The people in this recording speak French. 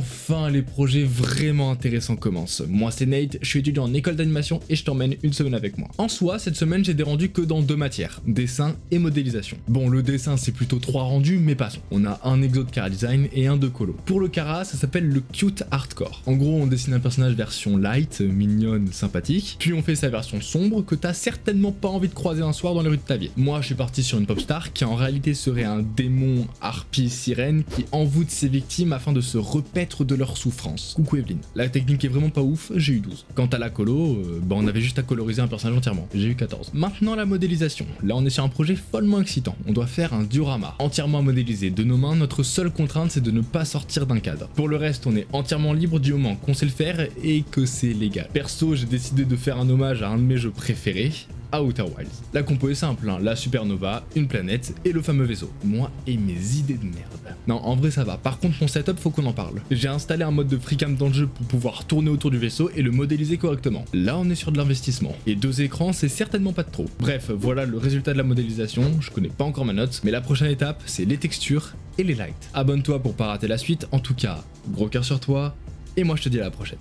Enfin, les projets vraiment intéressants commencent. Moi c'est Nate, je suis étudiant en école d'animation et je t'emmène une semaine avec moi. En soi, cette semaine j'ai des rendus que dans 2 matières, dessin et modélisation. Bon, le dessin c'est plutôt 3 rendus, mais passons. On a un exo de Chara Design et un de colo. Pour le Chara, ça s'appelle le cute hardcore. En gros, on dessine un personnage version light, mignonne, sympathique, puis on fait sa version sombre que t'as certainement pas envie de croiser un soir dans les rues de ta ville. Moi je suis parti sur une pop star qui en réalité serait un démon harpie sirène qui envoûte ses victimes afin de se repaître de leur souffrance. Coucou Evelyne. La technique est vraiment pas ouf, j'ai eu 12. Quant à la colo, on avait juste à coloriser un personnage entièrement, j'ai eu 14. Maintenant la modélisation. Là on est sur un projet follement excitant, on doit faire un diorama entièrement modélisé de nos mains. Notre seule contrainte c'est de ne pas sortir d'un cadre. Pour le reste on est entièrement libre du moment qu'on sait le faire et que c'est légal. Perso j'ai décidé de faire un hommage à un de mes jeux préférés, à Outer Wilds. La compo est simple, hein, la supernova, une planète et le fameux vaisseau. Moi et mes idées de merde. Non, en vrai ça va, par contre mon setup faut qu'on en parle. J'ai installé un mode de freecam dans le jeu pour pouvoir tourner autour du vaisseau et le modéliser correctement. Là on est sur de l'investissement, et 2 écrans c'est certainement pas de trop. Bref, voilà le résultat de la modélisation, je connais pas encore ma note, mais la prochaine étape c'est les textures et les lights. Abonne-toi pour pas rater la suite, en tout cas, gros cœur sur toi, et moi je te dis à la prochaine.